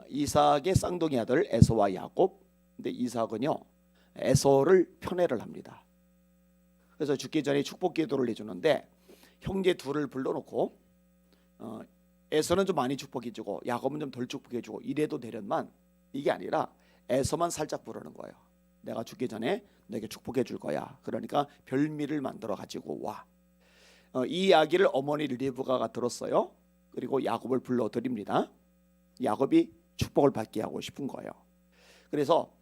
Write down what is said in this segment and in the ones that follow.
이삭의 쌍둥이 아들 에서와 야곱. 근데 이삭은요 에서를 편애를 합니다. 그래서 죽기 전에 축복 기도를 해주는데 형제 둘을 불러놓고 에서는 좀 많이 축복해주고 야곱은 좀 덜 축복해주고 이래도 되련만 이게 아니라 에서만 살짝 부르는 거예요. 내가 죽기 전에 너에게 축복해 줄 거야. 그러니까 별미를 만들어 가지고 와. 이 이야기를 어머니 리브가가 들었어요. 그리고 야곱을 불러드립니다. 야곱이 축복을 받게 하고 싶은 거예요. 그래서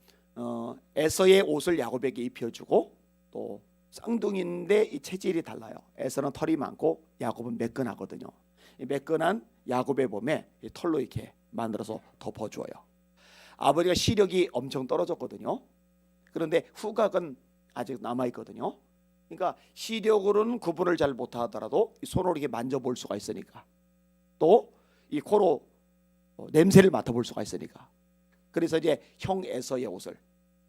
에서의 옷을 야곱에게 입혀주고 또 쌍둥이인데 이 체질이 달라요. 에서는 털이 많고 야곱은 매끈하거든요. 이 매끈한 야곱의 몸에 이 털로 이렇게 만들어서 덮어줘요. 아버지가 시력이 엄청 떨어졌거든요. 그런데 후각은 아직 남아있거든요. 그러니까 시력으로는 구분을 잘 못하더라도 손으로 이렇게 만져볼 수가 있으니까 또 이 코로 냄새를 맡아볼 수가 있으니까 그래서 이제 형 에서의 옷을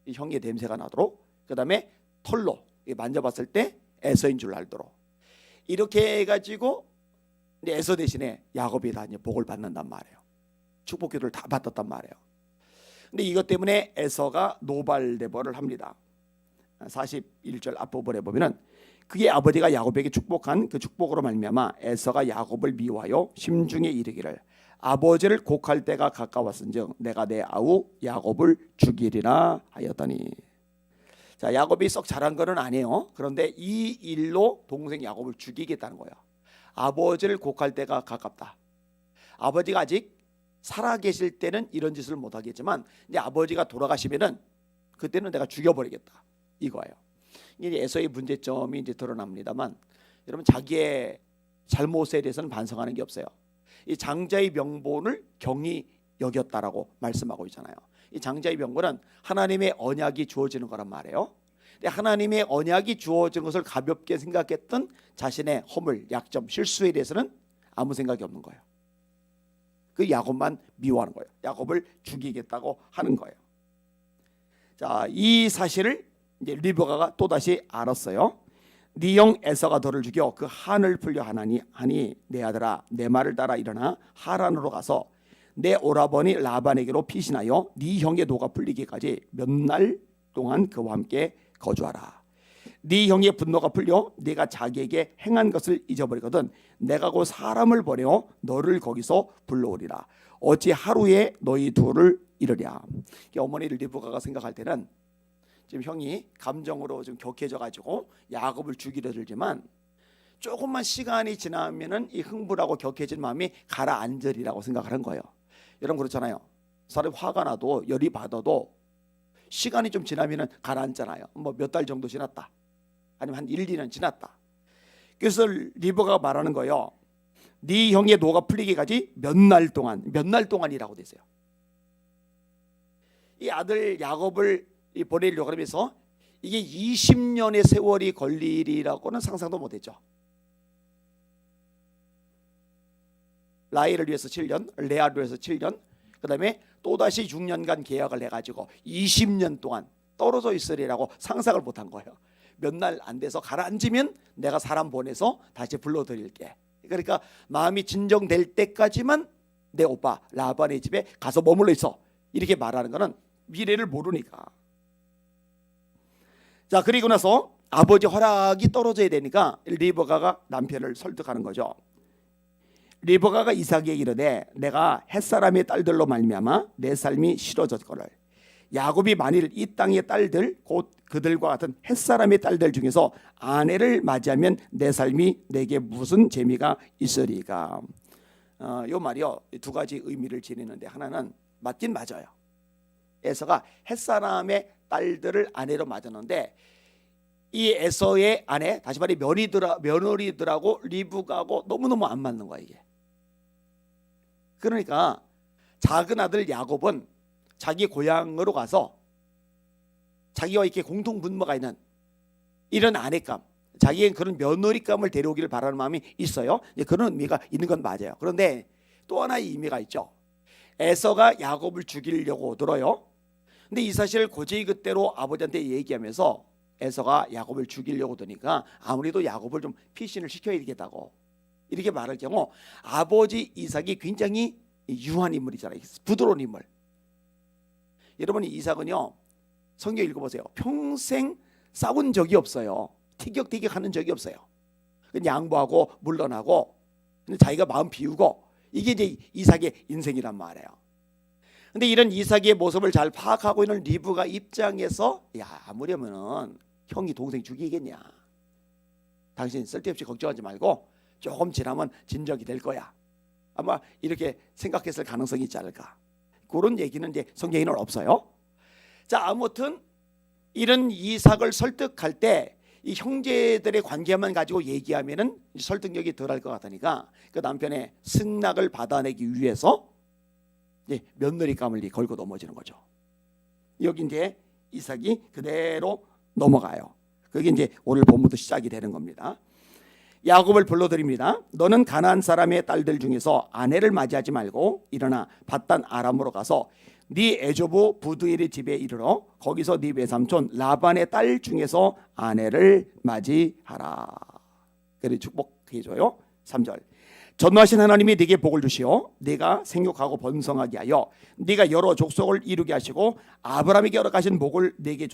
이 형의 냄새가 나도록 그 다음에 털로 만져봤을 때 에서인 줄 알도록 이렇게 해가지고 에서 대신에 야곱이 다 이제 복을 받는단 말이에요. 축복기도를 다 받았단 말이에요. 근데 이것 때문에 에서가 노발대발을 합니다. 41절 앞부분에 보면은 그의 아버지가 야곱에게 축복한 그 축복으로 말미암아 에서가 야곱을 미워하여 심중에 이르기를 아버지를 곡할 때가 가까웠은즉 내가 내 아우 야곱을 죽이리라 하였더니. 자, 야곱이 썩 잘한 거는 아니에요. 그런데 이 일로 동생 야곱을 죽이겠다는 거예요. 아버지를 곡할 때가 가깝다. 아버지가 아직 살아계실 때는 이런 짓을 못하겠지만 이제 아버지가 돌아가시면은 그때는 내가 죽여버리겠다 이거예요. 이게 에서의 문제점이 이제 드러납니다만 여러분 자기의 잘못에 대해서는 반성하는 게 없어요. 이 장자의 명분을 경히 여겼다라고 말씀하고 있잖아요. 이 장자의 명분은 하나님의 언약이 주어지는 거란 말이에요. 근데 하나님의 언약이 주어진 것을 가볍게 생각했던 자신의 허물, 약점, 실수에 대해서는 아무 생각이 없는 거예요. 그 야곱만 미워하는 거예요. 야곱을 죽이겠다고 하는 거예요. 자, 이 사실을 이제 리브가가 또 다시 알았어요. 네 형 에서가 너를 죽여 그 한을 풀려 하니 내 아들아 내 말을 따라 일어나 하란으로 가서 내 오라버니 라반에게로 피신하여 네 형의 노가 풀리기까지 몇 날 동안 그와 함께 거주하라. 네 형의 분노가 풀려 네가 자기에게 행한 것을 잊어버리거든 내가 곧 사람을 보내어 너를 거기서 불러오리라. 어찌 하루에 너희 둘을 이르랴. 어머니 리브가가 생각할 때는 지금 형이 감정으로 좀 격해져 가지고 야곱을 죽이려 들지만 조금만 시간이 지나면은 이 흥분하고 격해진 마음이 가라앉으리라고 생각을 한 거예요. 여러분 그렇잖아요. 사람이 화가 나도 열이 받아도 시간이 좀 지나면은 가라앉잖아요. 뭐 몇 달 정도 지났다. 아니면 한 1, 2년 지났다. 그래서 리브가가 말하는 거예요. 네 형의 노가 풀리기까지 몇 날 동안이라고 돼 있어요. 이 아들 야곱을 보내려고 그러면서 이게 20년의 세월이 걸리리라고는 상상도 못했죠. 라헬을 위해서 7년, 레아를 위해서 7년, 그 다음에 또다시 6년간 계약을 해가지고 20년 동안 떨어져 있으리라고 상상을 못한 거예요. 몇 날 안 돼서 가라앉으면 내가 사람 보내서 다시 불러드릴게. 그러니까 마음이 진정될 때까지만 내 오빠 라반의 집에 가서 머물러 있어. 이렇게 말하는 거는 미래를 모르니까. 자, 그리고 나서 아버지 허락이 떨어져야 되니까 리브가가 남편을 설득하는 거죠. 리브가가 이삭에게 이르되 내가 햇사람의 딸들로 말미암아 내 삶이 싫어졌거늘 야곱이 만일 이 땅의 딸들 곧 그들과 같은 햇사람의 딸들 중에서 아내를 맞이하면 내 삶이 내게 무슨 재미가 있으리까. 요 말이요 두 가지 의미를 지니는데 하나는 맞긴 맞아요. 에서가 햇사람의 딸들을 아내로 맞았는데 이 에서의 아내 다시 말해 며느리들하고 리브가하고 너무너무 안 맞는 거야 이게. 그러니까 작은 아들 야곱은 자기 고향으로 가서 자기와 이렇게 공통 분모가 있는 이런 아내감, 자기의 그런 며느리감을 데려오기를 바라는 마음이 있어요. 그런 의미가 있는 건 맞아요. 그런데 또 하나의 의미가 있죠. 에서가 야곱을 죽이려고 들어요. 근데 이 사실을 고재희 그때로 아버지한테 얘기하면서 에서가 야곱을 죽이려고 드니까 아무래도 야곱을 좀 피신을 시켜야 되겠다고 이렇게 말할 경우 아버지 이삭이 굉장히 유한 인물이잖아요. 부드러운 인물. 여러분 이삭은요, 성경 읽어보세요. 평생 싸운 적이 없어요. 티격태격하는 적이 없어요. 양보하고 물러나고 자기가 마음 비우고, 이게 이제 이삭의 인생이란 말이에요. 근데 이런 이삭의 모습을 잘 파악하고 있는 리브가 입장에서, 야, 아무려면은 형이 동생 죽이겠냐, 당신 쓸데없이 걱정하지 말고 조금 지나면 진정이 될 거야, 아마 이렇게 생각했을 가능성이 있지 않을까. 그런 얘기는 이제 성경에는 없어요. 자, 아무튼 이런 이삭을 설득할 때 이 형제들의 관계만 가지고 얘기하면은 설득력이 덜할 것 같으니까 그 남편의 승낙을 받아내기 위해서 며느리감을 걸고 넘어지는 거죠. 여기 이제 이삭이 그대로 넘어가요. 그게 이제 오늘 본문부터 시작이 되는 겁니다. 야곱을 불러드립니다. 너는 가나안 사람의 딸들 중에서 아내를 맞이하지 말고 일어나 밧단 아람으로 가서 네 애조부 부두엘의 집에 이르러 거기서 네 외삼촌 라반의 딸 중에서 아내를 맞이하라. 그래 축복해줘요. 3절. 전능하신 하나님이 네게 복을 주시어 네가 생육하고 번성하게 하여 네가 여러 족속을 이루게 하시고 아브라함에게 허락하신 복을 네게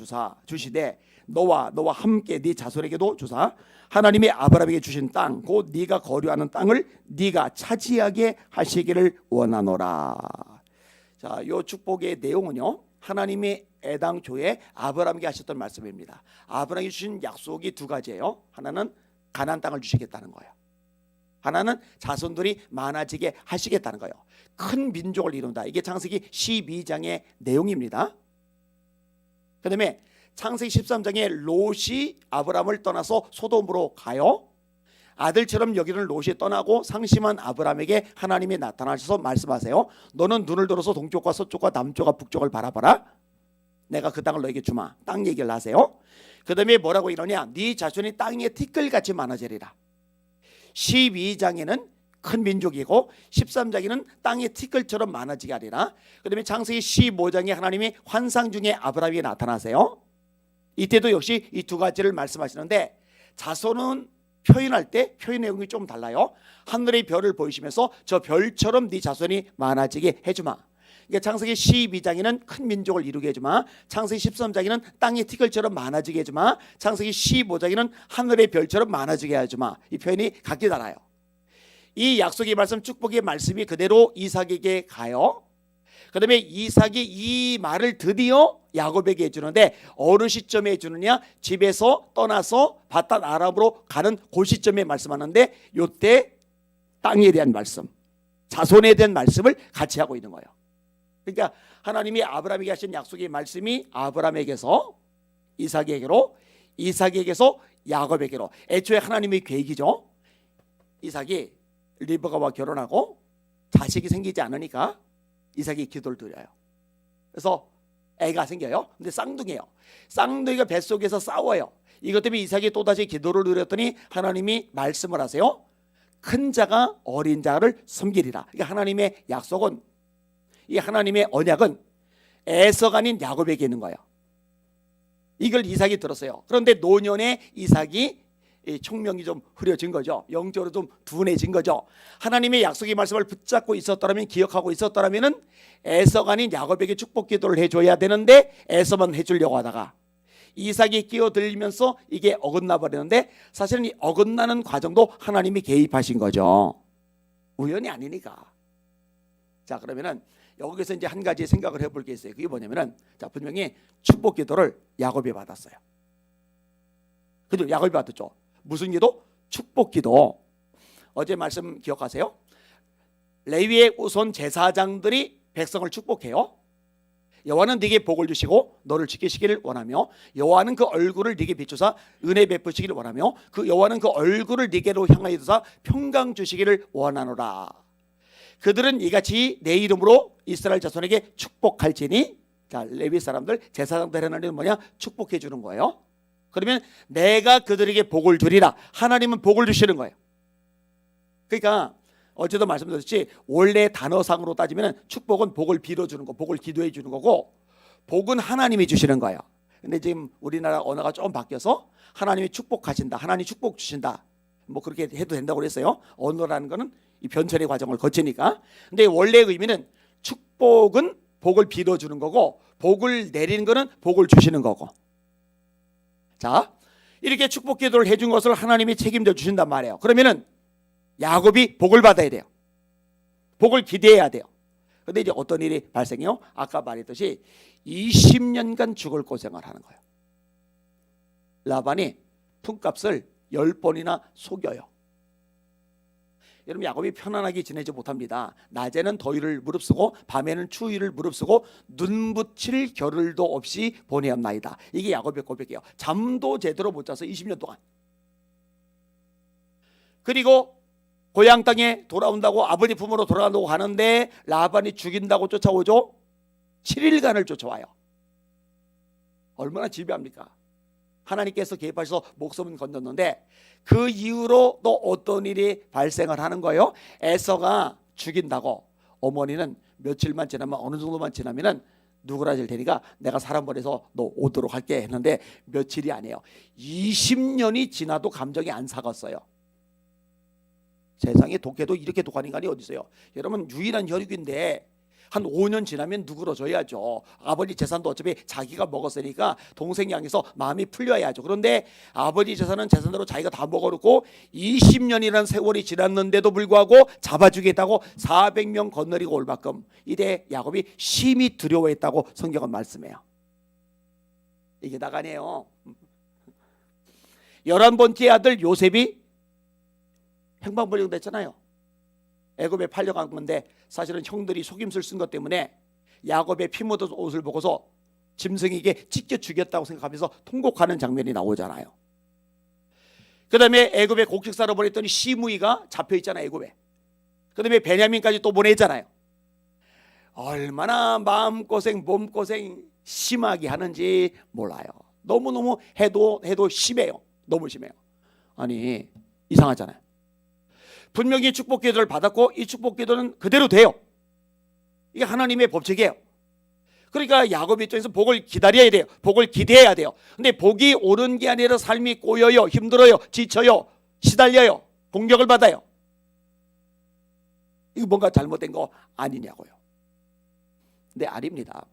주시되 너와 함께 네 자손에게도 주사 하나님이 아브라함에게 주신 땅 곧 네가 거류하는 땅을 네가 차지하게 하시기를 원하노라. 자, 요 축복의 내용은요, 하나님이 애당초에 아브라함에게 하셨던 말씀입니다. 아브라함에게 주신 약속이 두 가지예요. 하나는 가나안 땅을 주시겠다는 거예요. 하나는 자손들이 많아지게 하시겠다는 거예요. 큰 민족을 이룬다. 이게 창세기 12장의 내용입니다. 그 다음에 창세기 13장에 롯이 아브라함을 떠나서 소돔으로 가요. 아들처럼 여기는 롯이 떠나고 상심한 아브라함에게 하나님이 나타나셔서 말씀하세요. 너는 눈을 들어서 동쪽과 서쪽과 남쪽과 북쪽을 바라봐라. 내가 그 땅을 너에게 주마. 땅 얘기를 하세요. 그 다음에 뭐라고 이러냐, 네 자손이 땅에 티끌같이 많아지리라. 12장에는 큰 민족이고 13장에는 땅의 티끌처럼 많아지게 하리라. 그 다음에 창세기 15장에 하나님이 환상 중에 아브라함에게 나타나세요. 이때도 역시 이 두 가지를 말씀하시는데, 자손은 표현할 때 표현 내용이 좀 달라요. 하늘의 별을 보이시면서 저 별처럼 네 자손이 많아지게 해주마. 그러니까 창세기 12장에는 큰 민족을 이루게 해주마. 창세기 13장에는 땅의 티끌처럼 많아지게 해주마. 창세기 15장에는 하늘의 별처럼 많아지게 해주마. 이 표현이 각기 달라요. 이 약속의 말씀, 축복의 말씀이 그대로 이삭에게 가요. 그 다음에 이삭이 이 말을 드디어 야곱에게 해주는데, 어느 시점에 해주느냐, 집에서 떠나서 밧단 아람으로 가는 그 시점에 말씀하는데, 요때 땅에 대한 말씀, 자손에 대한 말씀을 같이 하고 있는 거예요. 그러니까 하나님이 아브라함에게 하신 약속의 말씀이 아브라함에게서 이삭에게로, 이삭에게서 야곱에게로. 애초에 하나님의 계획이죠. 이삭이 리브가와 결혼하고 자식이 생기지 않으니까 이삭이 기도를 드려요. 그래서 애가 생겨요. 근데 쌍둥이에요. 쌍둥이가 뱃속에서 싸워요. 이것 때문에 이삭이 또다시 기도를 드렸더니 하나님이 말씀을 하세요. 큰 자가 어린 자를 섬기리라. 그러니까 하나님의 약속은, 이 하나님의 언약은 에서가 아닌 야곱에게 있는 거예요. 이걸 이삭이 들었어요. 그런데 노년에 이삭이 총명이 좀 흐려진 거죠. 영적으로 좀 둔해진 거죠. 하나님의 약속의 말씀을 붙잡고 있었더라면, 기억하고 있었더라면 에서가 아닌 야곱에게 축복 기도를 해줘야 되는데 에서만 해주려고 하다가 이삭이 끼어들면서 이게 어긋나 버리는데, 사실은 이 어긋나는 과정도 하나님이 개입하신 거죠. 우연이 아니니까. 자, 그러면은 여기서 이제 한 가지 생각을 해볼 게 있어요. 그게 뭐냐면은, 자, 분명히 축복 기도를 야곱이 받았어요. 그죠? 야곱이 받았죠. 무슨 기도? 축복 기도. 어제 말씀 기억하세요? 레위의 우선 제사장들이 백성을 축복해요. 여호와는 네게 복을 주시고 너를 지키시기를 원하며 여호와는 그 얼굴을 네게 비추사 은혜 베푸시기를 원하며 그 여호와는 그 얼굴을 네게로 향하여 두사 평강 주시기를 원하노라. 그들은 이같이 내 이름으로 이스라엘 자손에게 축복할지니. 자, 레위 사람들, 제사장들 하나님은 뭐냐? 축복해 주는 거예요. 그러면 내가 그들에게 복을 주리라. 하나님은 복을 주시는 거예요. 그러니까 어제도 말씀드렸지, 원래 단어상으로 따지면 축복은 복을 빌어주는 거, 복을 기도해 주는 거고, 복은 하나님이 주시는 거예요. 근데 지금 우리나라 언어가 좀 바뀌어서 하나님이 축복하신다, 하나님 축복 주신다, 뭐 그렇게 해도 된다고 그랬어요. 언어라는 거는 이 변천의 과정을 거치니까. 근데 원래의 의미는 축복은 복을 빌어주는 거고, 복을 내리는 거는 복을 주시는 거고. 자, 이렇게 축복 기도를 해준 것을 하나님이 책임져 주신단 말이에요. 그러면은 야곱이 복을 받아야 돼요. 복을 기대해야 돼요. 근데 이제 어떤 일이 발생해요? 아까 말했듯이 20년간 죽을 고생을 하는 거예요. 라반이 품값을 10번이나 속여요. 여러분, 야곱이 편안하게 지내지 못합니다. 낮에는 더위를 무릅쓰고 밤에는 추위를 무릅쓰고 눈붙일 겨를도 없이 보내었나이다. 이게 야곱의 고백이에요. 잠도 제대로 못 자서 20년 동안. 그리고 고향 땅에 돌아온다고, 아버지 품으로 돌아간다고 하는데 라반이 죽인다고 쫓아오죠. 7일간을 쫓아와요. 얼마나 지배합니까? 하나님께서 개입하셔서 목숨은 건졌는데, 그 이후로 또 어떤 일이 발생을 하는 거예요? 에서가 죽인다고 어머니는 며칠만 지나면, 어느 정도만 지나면은 누구라질 테니까 내가 사람 보내서 너 오도록 할게 했는데 며칠이 아니에요. 20년이 지나도 감정이 안 사갔어요. 세상에 독해도 이렇게 독한 인간이 어디 있어요? 여러분, 유일한 혈육인데 한 5년 지나면 누그러져야죠. 아버지 재산도 어차피 자기가 먹었으니까 동생 양에서 마음이 풀려야죠. 그런데 아버지 재산은 재산대로 자기가 다 먹어놓고 20년이라는 세월이 지났는데도 불구하고 잡아주겠다고 400명 건너리고 올 만큼 이때 야곱이 심히 두려워했다고 성경은 말씀해요. 이게 나가네요. 11번째 아들 요셉이 행방불명 됐잖아요. 애굽에 팔려간 건데 사실은 형들이 속임수를 쓴 것 때문에 야곱의 피 묻은 옷을 보고서 짐승에게 찢겨 죽였다고 생각하면서 통곡하는 장면이 나오잖아요. 그 다음에 애굽에 곡식사로 보냈더니 시므이가 잡혀있잖아요. 애굽에. 그 다음에 베냐민까지 또 보내잖아요. 얼마나 마음고생 몸고생 심하게 하는지 몰라요. 너무너무 해도 심해요. 너무 심해요. 아니, 이상하잖아요. 분명히 축복 기도를 받았고 이 축복 기도는 그대로 돼요. 이게 하나님의 법칙이에요. 그러니까 야곱 입장에서 복을 기다려야 돼요. 복을 기대해야 돼요. 근데 복이 오는 게 아니라 삶이 꼬여요. 힘들어요. 지쳐요. 시달려요. 공격을 받아요. 이거 뭔가 잘못된 거 아니냐고요. 근데 아닙니다.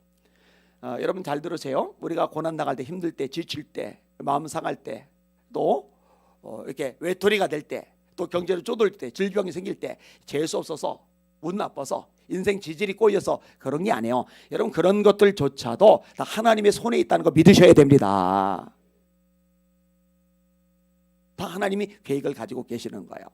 여러분 잘 들으세요. 우리가 고난당할 때, 힘들 때, 지칠 때, 마음 상할 때, 또 이렇게 외톨이가 될 때, 또 경제로 쪼들 때, 질병이 생길 때 재수 없어서, 운 나빠서, 인생 지질이 꼬여서 그런 게 아니에요. 여러분, 그런 것들조차도 다 하나님의 손에 있다는 거 믿으셔야 됩니다. 다 하나님이 계획을 가지고 계시는 거예요.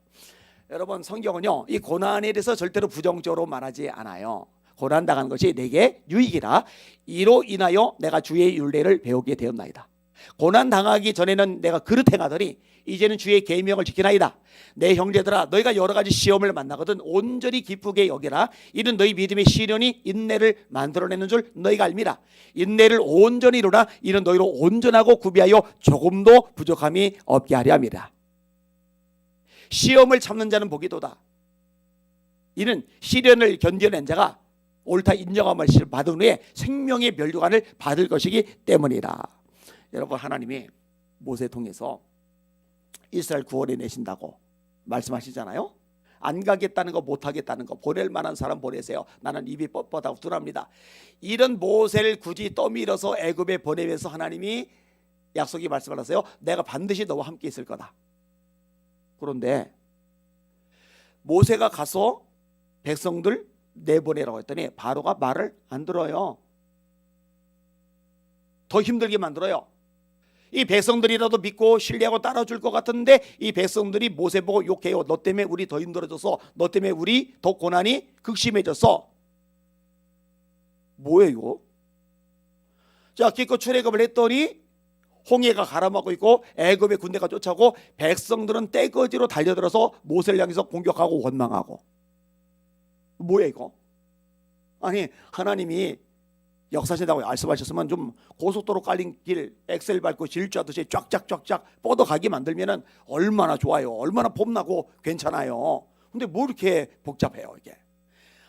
여러분, 성경은요 이 고난에 대해서 절대로 부정적으로 말하지 않아요. 고난당하는 것이 내게 유익이라 이로 인하여 내가 주의 율례를 배우게 되었나이다. 고난당하기 전에는 내가 그릇 행하더니 이제는 주의 계명을 지키나이다. 내 형제들아, 너희가 여러 가지 시험을 만나거든 온전히 기쁘게 여기라. 이는 너희 믿음의 시련이 인내를 만들어내는 줄 너희가 알미라. 인내를 온전히 이루라. 이는 너희로 온전하고 구비하여 조금도 부족함이 없게 하려 함이라. 시험을 참는 자는 복이도다. 이는 시련을 견뎌낸 자가 옳다 인정함을 받은 후에 생명의 면류관을 받을 것이기 때문이다. 여러분, 하나님이 모세 통해서 이스라엘 구원해 내신다고 말씀하시잖아요. 안 가겠다는 거, 못 하겠다는 거, 보낼 만한 사람 보내세요. 나는 입이 뻣뻣하고 둔합니다. 이런 모세를 굳이 떠밀어서 애굽에 보내면서 하나님이 약속이 말씀하셨어요. 내가 반드시 너와 함께 있을 거다. 그런데 모세가 가서 백성들 내보내라고 했더니 바로가 말을 안 들어요. 더 힘들게 만들어요. 이 백성들이라도 믿고 신뢰하고 따라줄 것 같은데 이 백성들이 모세 보고 욕해요. 너 때문에 우리 더 힘들어졌어. 너 때문에 우리 더 고난이 극심해졌어. 뭐예요 이거? 자, 기껏 출애굽을 했더니 홍해가 가라막고 있고 애굽의 군대가 쫓아오고 백성들은 떼거지로 달려들어서 모세를 향해서 공격하고 원망하고. 뭐예요 이거? 아니, 하나님이 역사하신다고 말씀하셨으면 좀 고속도로 깔린 길 엑셀 밟고 질주하듯이 쫙쫙쫙쫙 뻗어가게 만들면은 얼마나 좋아요. 얼마나 봄나고 괜찮아요. 근데 뭐 이렇게 복잡해요 이게.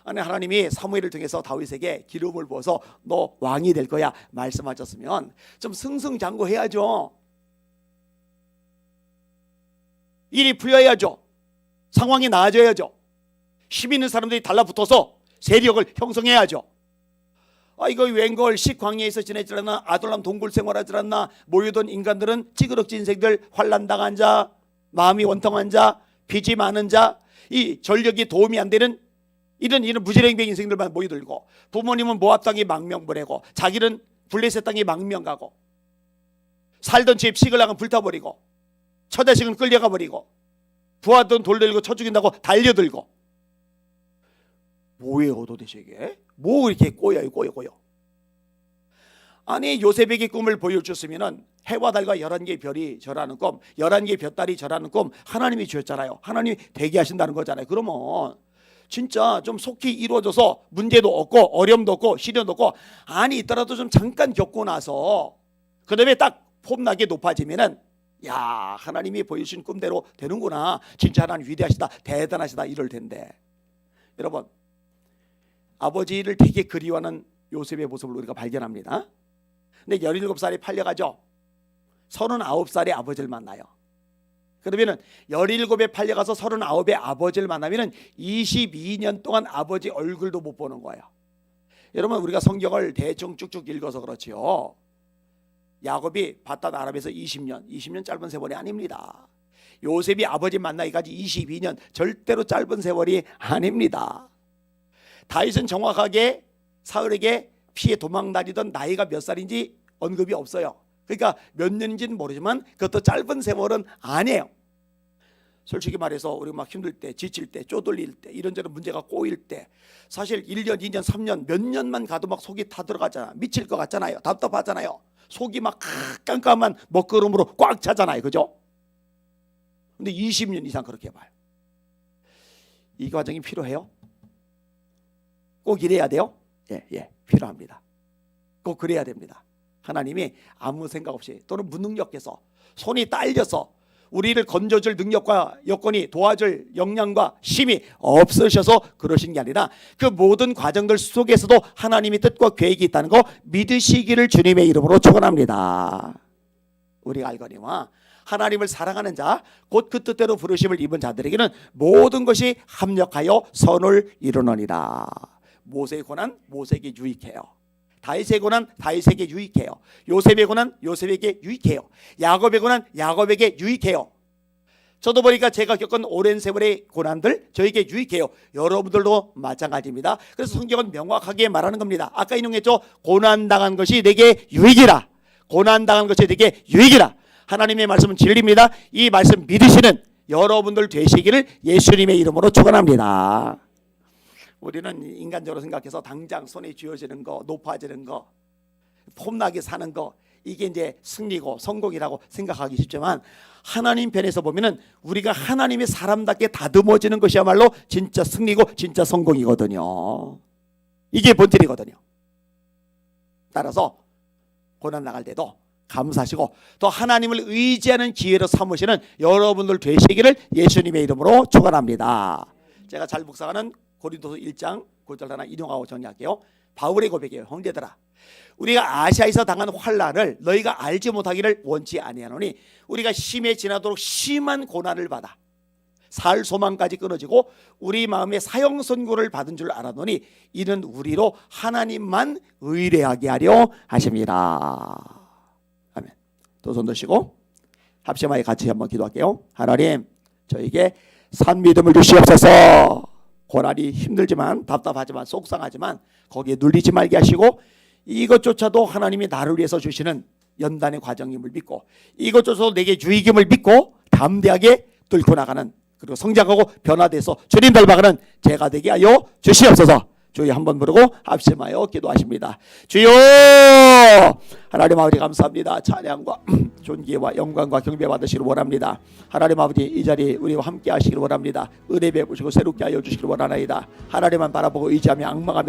아니, 하나님이 사무엘을 통해서 다윗에게 기름을 부어서 너 왕이 될 거야 말씀하셨으면 좀 승승장구해야죠. 일이 풀려야죠. 상황이 나아져야죠. 힘 있는 사람들이 달라붙어서 세력을 형성해야죠. 이거 웬걸 식광야에서 지내질 않나, 아둘람 동굴 생활하질 않나, 모이던 인간들은 찌그럭진 인생들, 환난당한 자, 마음이 원통한 자, 빚이 많은 자, 이 전력이 도움이 안 되는 이런 무지랭뱅 인생들만 모여들고, 부모님은 모압 땅에 망명 보내고, 자기는 블레셋 땅에 망명 가고, 살던 집 시글랑은 불타버리고, 처자식은 끌려가 버리고, 부하던 돌 들고 쳐 죽인다고 달려들고. 뭐예요 도대체 이게? 뭐 이렇게 꼬여요. 아니 요셉에게 꿈을 보여줬으면 해와 달과 11개의 별이 절하는 꿈, 11개의 볕달이 절하는 꿈 하나님이 주셨잖아요. 하나님이 되게 하신다는 거잖아요. 그러면 진짜 좀 속히 이루어져서 문제도 없고 어려움도 없고 시련도 없고, 아니 있더라도 좀 잠깐 겪고 나서 그 다음에 딱 폼나게 높아지면은, 야, 하나님이 보여주신 꿈대로 되는구나, 진짜 하나님 위대하시다, 대단하시다, 이럴 텐데. 여러분, 아버지를 되게 그리워하는 요셉의 모습을 우리가 발견합니다. 근데 17살에 팔려가죠. 39살에 아버지를 만나요. 그러면은 17에 팔려가서 39에 아버지를 만나면은 22년 동안 아버지 얼굴도 못 보는 거예요. 여러분, 우리가 성경을 대충 쭉쭉 읽어서 그렇지요. 야곱이 바닷 아람에서 20년 짧은 세월이 아닙니다. 요셉이 아버지 만나기까지 22년 절대로 짧은 세월이 아닙니다. 다윗은 정확하게 사울에게 피해 도망다니던 나이가 몇 살인지 언급이 없어요. 그러니까 몇 년인지는 모르지만 그것도 짧은 세월은 아니에요. 솔직히 말해서 우리 막 힘들 때, 지칠 때, 쪼들릴 때, 이런저런 문제가 꼬일 때, 사실 1년, 2년, 3년, 몇 년만 가도 막 속이 타들어가잖아. 미칠 것 같잖아요. 답답하잖아요. 속이 막 깜깜한 먹구름으로 꽉 차잖아요. 그죠? 근데 20년 이상 그렇게 봐요. 이 과정이 필요해요? 꼭 이래야 돼요? 예, 필요합니다. 꼭 그래야 됩니다. 하나님이 아무 생각 없이 또는 무능력해서 손이 딸려서 우리를 건져줄 능력과 여건이 도와줄 역량과 힘이 없으셔서 그러신 게 아니라 그 모든 과정들 속에서도 하나님의 뜻과 계획이 있다는 거 믿으시기를 주님의 이름으로 축원합니다. 우리가 알거니와 하나님을 사랑하는 자, 곧 그 뜻대로 부르심을 입은 자들에게는 모든 것이 합력하여 선을 이루느니라. 모세의 고난 모세에게 유익해요. 다윗의 고난 다윗에게 유익해요. 요셉의 고난 요셉에게 유익해요. 야곱의 고난 야곱에게 유익해요. 저도 보니까 제가 겪은 오랜 세월의 고난들 저에게 유익해요. 여러분들도 마찬가지입니다. 그래서 성경은 명확하게 말하는 겁니다. 아까 인용했죠. 고난당한 것이 내게 유익이라. 고난당한 것이 내게 유익이라. 하나님의 말씀은 진리입니다. 이 말씀 믿으시는 여러분들 되시기를 예수님의 이름으로 축원합니다. 우리는 인간적으로 생각해서 당장 손에 쥐어지는 거, 높아지는 거, 폼나게 사는 거, 이게 이제 승리고 성공이라고 생각하기 쉽지만 하나님 편에서 보면은 우리가 하나님의 사람답게 다듬어지는 것이야말로 진짜 승리고 진짜 성공이거든요. 이게 본질이거든요. 따라서 고난 나갈 때도 감사하시고 또 하나님을 의지하는 기회로 삼으시는 여러분들 되시기를 예수님의 이름으로 축원합니다. 제가 잘 묵상하는 고린도서 1장 9절 하나 인용하고 정리할게요. 바울의 고백이에요. 형제들아, 우리가 아시아에서 당한 환난을 너희가 알지 못하기를 원치 아니하노니 우리가 심해 지나도록 심한 고난을 받아 살 소망까지 끊어지고 우리 마음에 사형 선고를 받은 줄 알았노니 이는 우리로 하나님만 의뢰하게 하려 하십니다. 아멘. 두 손 드시고 합심하여 같이 한번 기도할게요. 하나님, 저에게 산 믿음을 주시옵소서. 고난이 힘들지만 답답하지만 속상하지만 거기에 눌리지 말게 하시고 이것조차도 하나님이 나를 위해서 주시는 연단의 과정임을 믿고 이것조차도 내게 유익임을 믿고 담대하게 뚫고 나가는, 그리고 성장하고 변화돼서 주님 닮아가는 제가 되게 하여 주시옵소서. 주여 한번 부르고 합심하여 기도하십니다. 주여 하나님 아버지 감사합니다. 찬양과 존귀와 영광과 경배 받으시기를 원합니다. 하나님 아버지 이 자리에 우리와 함께 하시기를 원합니다. 은혜 베푸시고 새롭게 하여 주시기를 원하나이다. 하나님만 바라보고 의지하며 앙망하며